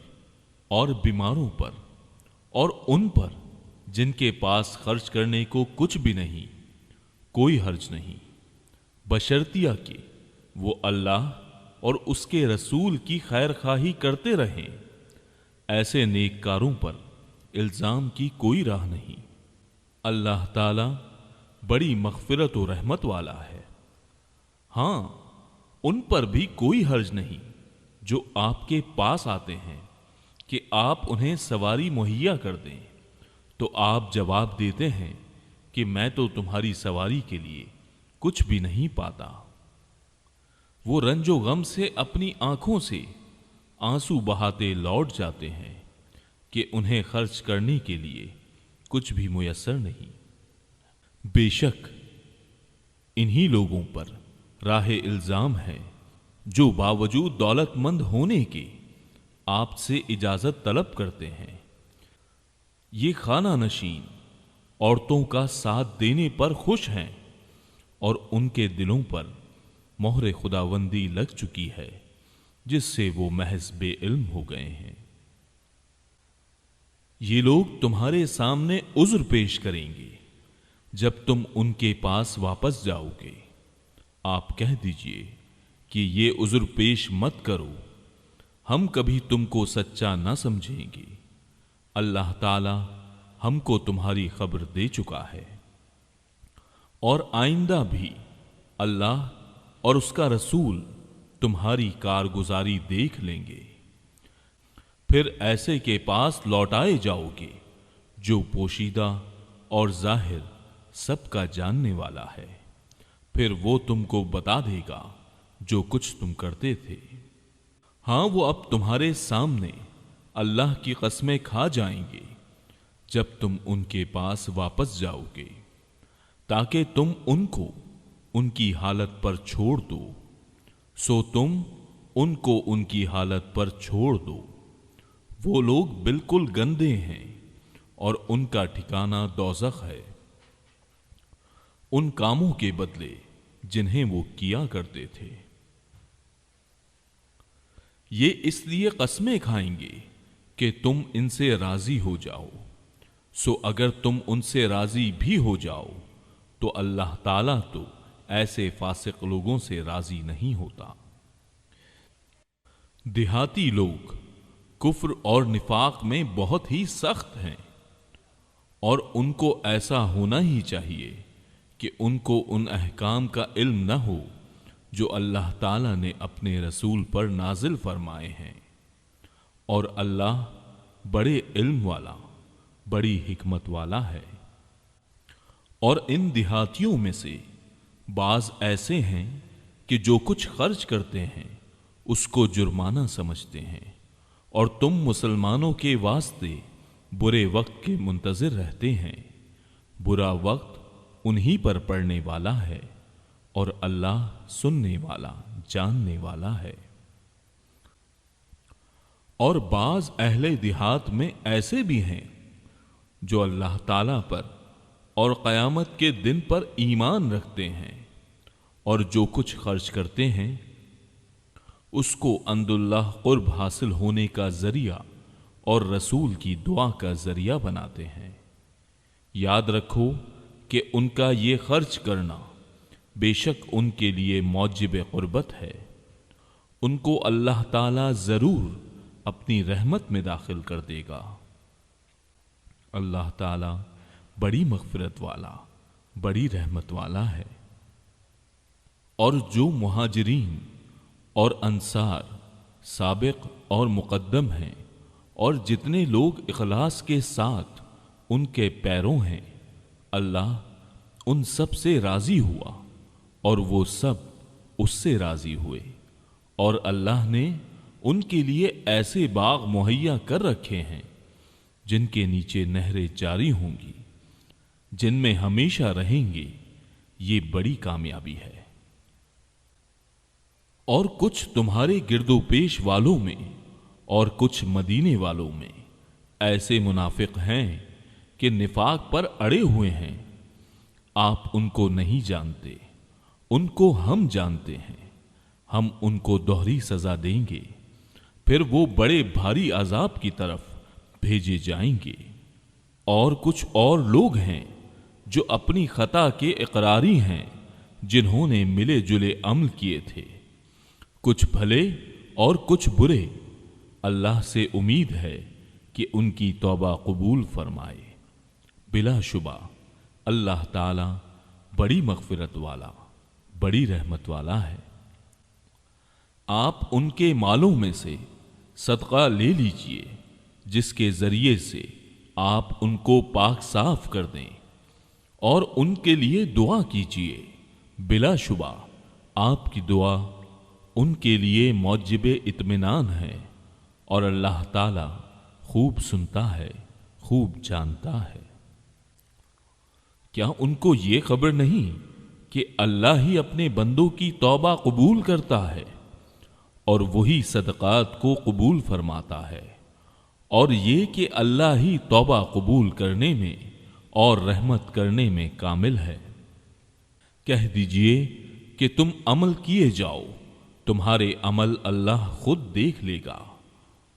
اور بیماروں پر اور ان پر جن کے پاس خرچ کرنے کو کچھ بھی نہیں، کوئی حرج نہیں، بشرطیہ کہ وہ اللہ اور اس کے رسول کی خیر خواہی کرتے رہیں، ایسے نیک کاروں پر الزام کی کوئی راہ نہیں۔ اللہ تعالی بڑی مغفرت و رحمت والا ہے۔ ہاں، ان پر بھی کوئی حرج نہیں جو آپ کے پاس آتے ہیں کہ آپ انہیں سواری مہیا کر دیں، تو آپ جواب دیتے ہیں کہ میں تو تمہاری سواری کے لیے کچھ بھی نہیں پاتا۔ وہ رنج و غم سے اپنی آنکھوں سے آنسو بہاتے لوٹ جاتے ہیں کہ انہیں خرچ کرنے کے لیے کچھ بھی میسر نہیں۔ بے شک انہی لوگوں پر راہ الزام ہے جو باوجود دولت مند ہونے کے آپ سے اجازت طلب کرتے ہیں۔ یہ خانہ نشین عورتوں کا ساتھ دینے پر خوش ہیں اور ان کے دلوں پر مہر خداوندی لگ چکی ہے جس سے وہ محض بے علم ہو گئے ہیں۔ یہ لوگ تمہارے سامنے عذر پیش کریں گے جب تم ان کے پاس واپس جاؤ گے۔ آپ کہہ دیجئے کہ یہ عذر پیش مت کرو، ہم کبھی تم کو سچا نہ سمجھیں گے۔ اللہ تعالی ہم کو تمہاری خبر دے چکا ہے، اور آئندہ بھی اللہ اور اس کا رسول تمہاری کارگزاری دیکھ لیں گے۔ پھر ایسے کے پاس لوٹائے جاؤ گے جو پوشیدہ اور ظاہر سب کا جاننے والا ہے، پھر وہ تم کو بتا دے گا جو کچھ تم کرتے تھے۔ ہاں وہ اب تمہارے سامنے اللہ کی قسمیں کھا جائیں گے جب تم ان کے پاس واپس جاؤ گے، تاکہ تم ان کو ان کی حالت پر چھوڑ دو، سو تم ان کو ان کی حالت پر چھوڑ دو۔ وہ لوگ بالکل گندے ہیں اور ان کا ٹھکانہ دوزخ ہے، ان کاموں کے بدلے جنہیں وہ کیا کرتے تھے۔ یہ اس لیے قسمیں کھائیں گے کہ تم ان سے راضی ہو جاؤ، سو اگر تم ان سے راضی بھی ہو جاؤ تو اللہ تعالیٰ تو ایسے فاسق لوگوں سے راضی نہیں ہوتا۔ دیہاتی لوگ کفر اور نفاق میں بہت ہی سخت ہیں، اور ان کو ایسا ہونا ہی چاہیے کہ ان کو ان احکام کا علم نہ ہو جو اللہ تعالیٰ نے اپنے رسول پر نازل فرمائے ہیں، اور اللہ بڑے علم والا، بڑی حکمت والا ہے۔ اور ان دیہاتیوں میں سے بعض ایسے ہیں کہ جو کچھ خرچ کرتے ہیں اس کو جرمانہ سمجھتے ہیں، اور تم مسلمانوں کے واسطے برے وقت کے منتظر رہتے ہیں۔ برا وقت انہی پر پڑنے والا ہے، اور اللہ سننے والا، جاننے والا ہے۔ اور بعض اہل دیہات میں ایسے بھی ہیں جو اللہ تعالیٰ پر اور قیامت کے دن پر ایمان رکھتے ہیں، اور جو کچھ خرچ کرتے ہیں اس کو عند اللہ قرب حاصل ہونے کا ذریعہ اور رسول کی دعا کا ذریعہ بناتے ہیں۔ یاد رکھو کہ ان کا یہ خرچ کرنا بے شک ان کے لیے موجب قربت ہے، ان کو اللہ تعالی ضرور اپنی رحمت میں داخل کر دے گا۔ اللہ تعالی بڑی مغفرت والا، بڑی رحمت والا ہے۔ اور جو مہاجرین اور انصار سابق اور مقدم ہیں، اور جتنے لوگ اخلاص کے ساتھ ان کے پیروں ہیں، اللہ ان سب سے راضی ہوا اور وہ سب اس سے راضی ہوئے، اور اللہ نے ان کے لیے ایسے باغ مہیا کر رکھے ہیں جن کے نیچے نہریں جاری ہوں گی، جن میں ہمیشہ رہیں گے۔ یہ بڑی کامیابی ہے۔ اور کچھ تمہارے گرد و پیش والوں میں اور کچھ مدینے والوں میں ایسے منافق ہیں کہ نفاق پر اڑے ہوئے ہیں، آپ ان کو نہیں جانتے، ان کو ہم جانتے ہیں، ہم ان کو دوہری سزا دیں گے، پھر وہ بڑے بھاری عذاب کی طرف بھیجے جائیں گے۔ اور کچھ اور لوگ ہیں جو اپنی خطا کے اقراری ہیں، جنہوں نے ملے جلے عمل کیے تھے، کچھ بھلے اور کچھ برے۔ اللہ سے امید ہے کہ ان کی توبہ قبول فرمائے۔ بلا شبہ اللہ تعالی بڑی مغفرت والا، بڑی رحمت والا ہے۔ آپ ان کے مالوں میں سے صدقہ لے لیجئے جس کے ذریعے سے آپ ان کو پاک صاف کر دیں، اور ان کے لیے دعا کیجئے۔ بلا شبہ آپ کی دعا ان کے لیے موجب اطمینان ہے، اور اللہ تعالی خوب سنتا ہے، خوب جانتا ہے۔ کیا ان کو یہ خبر نہیں کہ اللہ ہی اپنے بندوں کی توبہ قبول کرتا ہے اور وہی صدقات کو قبول فرماتا ہے، اور یہ کہ اللہ ہی توبہ قبول کرنے میں اور رحمت کرنے میں کامل ہے۔ کہہ دیجئے کہ تم عمل کیے جاؤ، تمہارے عمل اللہ خود دیکھ لے گا،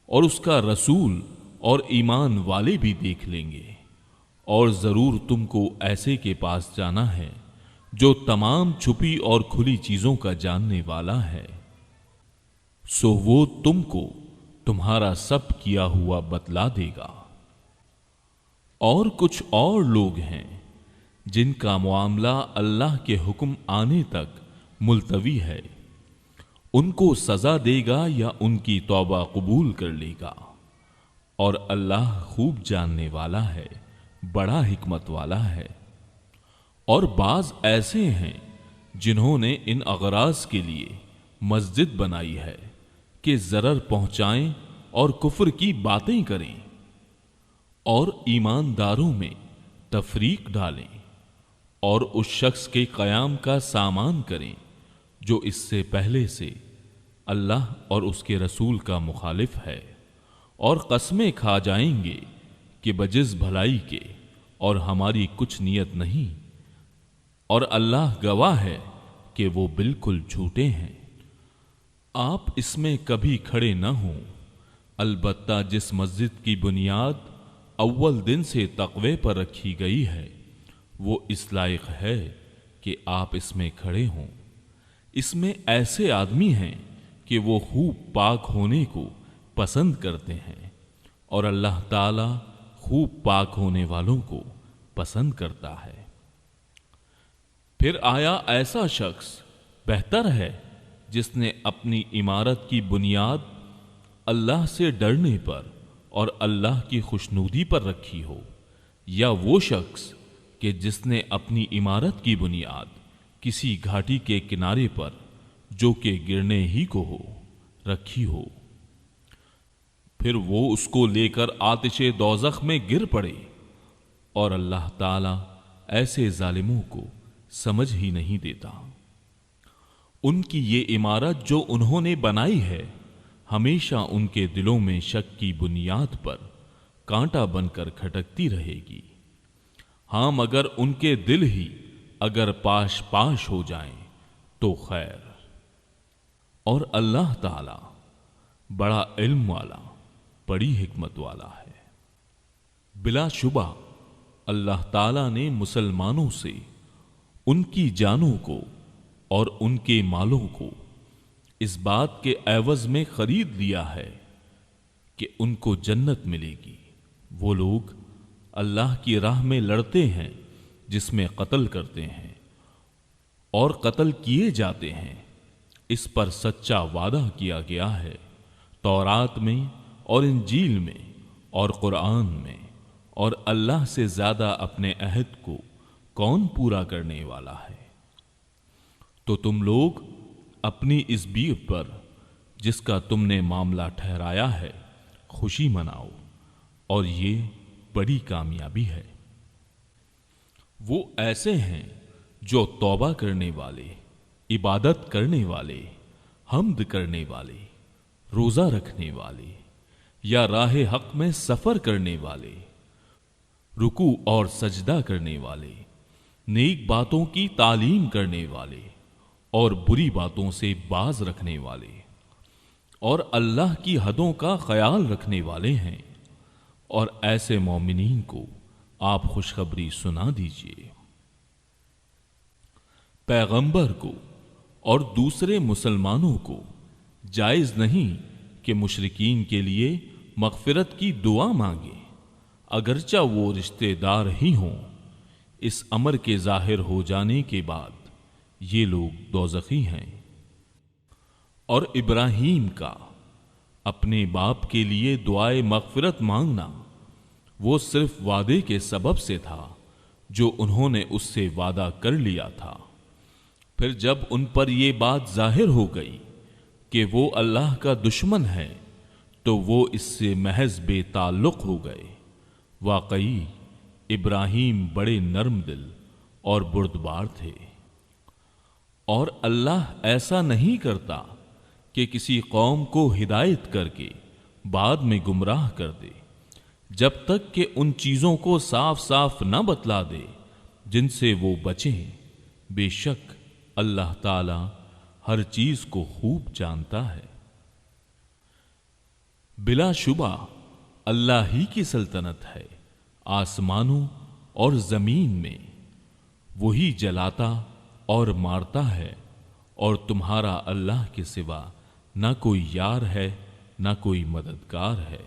اور اس کا رسول اور ایمان والے بھی دیکھ لیں گے، اور ضرور تم کو ایسے کے پاس جانا ہے جو تمام چھپی اور کھلی چیزوں کا جاننے والا ہے، سو وہ تم کو تمہارا سب کیا ہوا بتلا دے گا۔ اور کچھ اور لوگ ہیں جن کا معاملہ اللہ کے حکم آنے تک ملتوی ہے، ان کو سزا دے گا یا ان کی توبہ قبول کر لے گا، اور اللہ خوب جاننے والا ہے، بڑا حکمت والا ہے۔ اور بعض ایسے ہیں جنہوں نے ان اغراض کے لیے مسجد بنائی ہے کہ ضرر پہنچائیں اور کفر کی باتیں کریں اور ایمانداروں میں تفریق ڈالیں، اور اس شخص کے قیام کا سامان کریں جو اس سے پہلے سے اللہ اور اس کے رسول کا مخالف ہے، اور قسمیں کھا جائیں گے کہ بجز بھلائی کے اور ہماری کچھ نیت نہیں، اور اللہ گواہ ہے کہ وہ بالکل جھوٹے ہیں۔ آپ اس میں کبھی کھڑے نہ ہوں، البتہ جس مسجد کی بنیاد اول دن سے تقوی پر رکھی گئی ہے وہ اس لائق ہے کہ آپ اس میں کھڑے ہوں۔ اس میں ایسے آدمی ہیں کہ وہ خوب پاک ہونے کو پسند کرتے ہیں، اور اللہ تعالی خوب پاک ہونے والوں کو پسند کرتا ہے۔ پھر آیا ایسا شخص بہتر ہے جس نے اپنی عمارت کی بنیاد اللہ سے ڈرنے پر اور اللہ کی خوشنودی پر رکھی ہو، یا وہ شخص کہ جس نے اپنی عمارت کی بنیاد کسی گھاٹی کے کنارے پر جو کہ گرنے ہی کو ہو رکھی ہو، پھر وہ اس کو لے کر آتش دوزخ میں گر پڑے، اور اللہ تعالی ایسے ظالموں کو سمجھ ہی نہیں دیتا۔ ان کی یہ عمارت جو انہوں نے بنائی ہے ہمیشہ ان کے دلوں میں شک کی بنیاد پر کانٹا بن کر کھٹکتی رہے گی، ہاں مگر ان کے دل ہی اگر پاش پاش ہو جائیں تو خیر۔ اور اللہ تعالی بڑا علم والا، بڑی حکمت والا ہے۔ بلا شبہ اللہ تعالی نے مسلمانوں سے ان کی جانوں کو اور ان کے مالوں کو اس بات کے عوض میں خرید لیا ہے کہ ان کو جنت ملے گی۔ وہ لوگ اللہ کی راہ میں لڑتے ہیں جس میں قتل کرتے ہیں اور قتل کیے جاتے ہیں، اس پر سچا وعدہ کیا گیا ہے تورات میں اور انجیل میں اور قرآن میں، اور اللہ سے زیادہ اپنے عہد کو کون پورا کرنے والا ہے؟ تو تم لوگ اپنی اس بیر پر جس کا تم نے معاملہ ٹھہرایا ہے خوشی مناؤ، اور یہ بڑی کامیابی ہے۔ وہ ایسے ہیں جو توبہ کرنے والے، عبادت کرنے والے، حمد کرنے والے، روزہ رکھنے والے، یا راہ حق میں سفر کرنے والے، رکوع اور سجدہ کرنے والے، نیک باتوں کی تعلیم کرنے والے اور بری باتوں سے باز رکھنے والے، اور اللہ کی حدوں کا خیال رکھنے والے ہیں، اور ایسے مومنین کو آپ خوشخبری سنا دیجئے۔ پیغمبر کو اور دوسرے مسلمانوں کو جائز نہیں کہ مشرکین کے لیے مغفرت کی دعا مانگے، اگرچہ وہ رشتہ دار ہی ہوں۔ اس امر کے ظاہر ہو جانے کے بعد یہ لوگ دوزخی ہیں۔ اور ابراہیم کا اپنے باپ کے لیے دعائے مغفرت مانگنا وہ صرف وعدے کے سبب سے تھا جو انہوں نے اس سے وعدہ کر لیا تھا۔ پھر جب ان پر یہ بات ظاہر ہو گئی کہ وہ اللہ کا دشمن ہے تو وہ اس سے محض بے تعلق ہو گئے۔ واقعی ابراہیم بڑے نرم دل اور بردبار تھے، اور اللہ ایسا نہیں کرتا کہ کسی قوم کو ہدایت کر کے بعد میں گمراہ کر دے، جب تک کہ ان چیزوں کو صاف صاف نہ بتلا دے جن سے وہ بچیں۔ بے شک اللہ تعالی ہر چیز کو خوب جانتا ہے۔ بلا شبہ اللہ ہی کی سلطنت ہے آسمانوں اور زمین میں، وہی جلاتا اور مارتا ہے، اور تمہارا اللہ کے سوا نہ کوئی یار ہے نہ کوئی مددگار ہے۔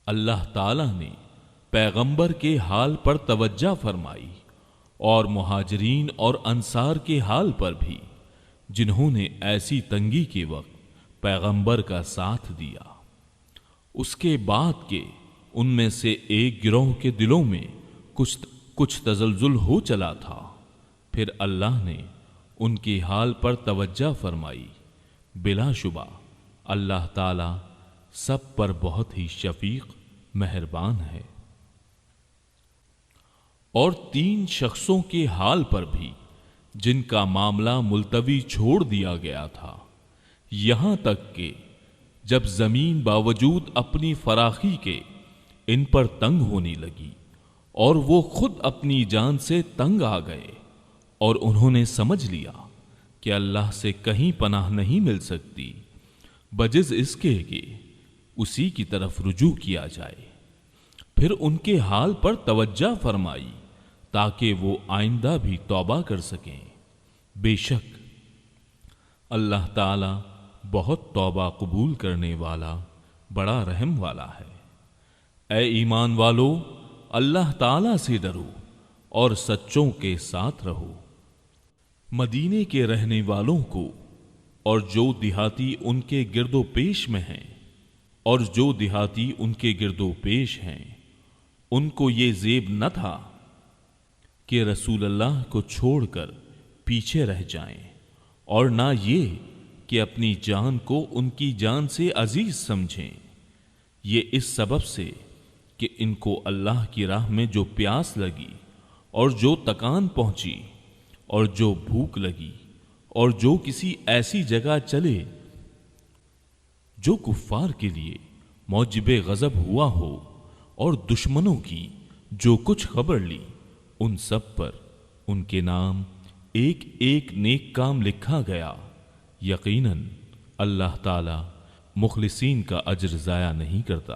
اللہ تعالی نے پیغمبر کے حال پر توجہ فرمائی اور مہاجرین اور انصار کے حال پر بھی، جنہوں نے ایسی تنگی کے وقت پیغمبر کا ساتھ دیا۔ اس کے بعد کہ ان میں سے ایک گروہ کے دلوں میں کچھ تزلزل ہو چلا تھا، پھر اللہ نے ان کے حال پر توجہ فرمائی۔ بلا شبہ اللہ تعالی سب پر بہت ہی شفیق مہربان ہے۔ اور 3 شخصوں کے حال پر بھی جن کا معاملہ ملتوی چھوڑ دیا گیا تھا، یہاں تک کہ جب زمین باوجود اپنی فراخی کے ان پر تنگ ہونے لگی اور وہ خود اپنی جان سے تنگ آ گئے، اور انہوں نے سمجھ لیا کہ اللہ سے کہیں پناہ نہیں مل سکتی بجز اس کے کہ اسی کی طرف رجوع کیا جائے، پھر ان کے حال پر توجہ فرمائی تاکہ وہ آئندہ بھی توبہ کر سکیں۔ بے شک اللہ تعالی بہت توبہ قبول کرنے والا بڑا رحم والا ہے۔ اے ایمان والو، اللہ تعالی سے ڈرو اور سچوں کے ساتھ رہو۔ مدینے کے رہنے والوں کو اور جو دیہاتی ان کے گرد و پیش میں ہیں ان کو یہ زیب نہ تھا کہ رسول اللہ کو چھوڑ کر پیچھے رہ جائیں، اور نہ یہ کہ اپنی جان کو ان کی جان سے عزیز سمجھیں، یہ اس سبب سے کہ ان کو اللہ کی راہ میں جو پیاس لگی اور جو تکان پہنچی اور جو بھوک لگی اور جو کسی ایسی جگہ چلے جو کفار کے لیے موجب غضب ہوا ہو، اور دشمنوں کی جو کچھ خبر لی، ان سب پر ان کے نام ایک ایک نیک کام لکھا گیا۔ یقیناً اللہ تعالی مخلصین کا اجر ضائع نہیں کرتا۔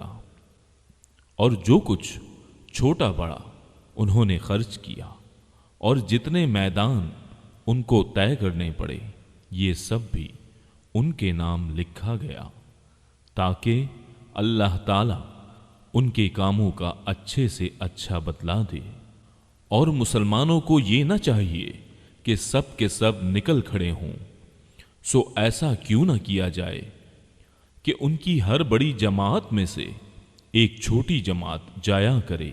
اور جو کچھ چھوٹا بڑا انہوں نے خرچ کیا اور جتنے میدان ان کو طے کرنے پڑے، یہ سب بھی ان کے نام لکھا گیا، تاکہ اللہ تعالی ان کے کاموں کا اچھے سے اچھا بتلا دے۔ اور مسلمانوں کو یہ نہ چاہیے کہ سب کے سب نکل کھڑے ہوں، سو ایسا کیوں نہ کیا جائے کہ ان کی ہر بڑی جماعت میں سے ایک چھوٹی جماعت جایا کرے،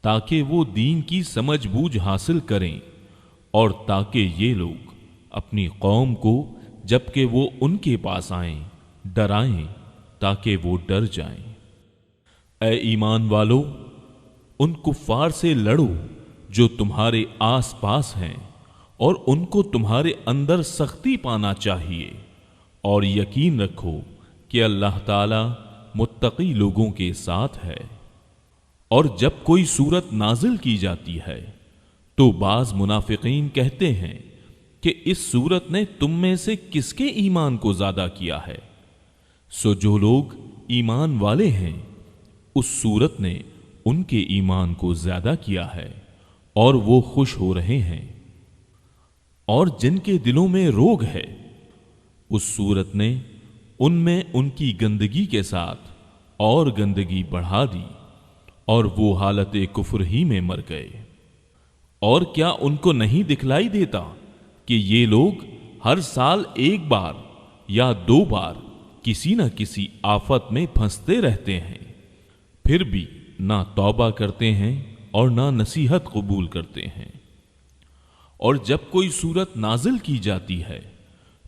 تاکہ وہ دین کی سمجھ بوجھ حاصل کریں، اور تاکہ یہ لوگ اپنی قوم کو جبکہ وہ ان کے پاس آئیں ڈرائیں تاکہ وہ ڈر جائیں۔ اے ایمان والو، ان کفار سے لڑو جو تمہارے آس پاس ہیں، اور ان کو تمہارے اندر سختی پانا چاہیے، اور یقین رکھو کہ اللہ تعالی متقی لوگوں کے ساتھ ہے۔ اور جب کوئی سورت نازل کی جاتی ہے تو بعض منافقین کہتے ہیں کہ اس سورت نے تم میں سے کس کے ایمان کو زیادہ کیا ہے؟ سو جو لوگ ایمان والے ہیں اس سورت نے ان کے ایمان کو زیادہ کیا ہے، اور وہ خوش ہو رہے ہیں۔ اور جن کے دلوں میں روگ ہے اس سورت نے ان میں ان کی گندگی کے ساتھ اور گندگی بڑھا دی، اور وہ حالت کفر ہی میں مر گئے۔ اور کیا ان کو نہیں دکھلائی دیتا کہ یہ لوگ ہر سال ایک بار یا 2 بار کسی نہ کسی آفت میں پھنستے رہتے ہیں، پھر بھی نہ توبہ کرتے ہیں اور نہ نصیحت قبول کرتے ہیں۔ اور جب کوئی سورت نازل کی جاتی ہے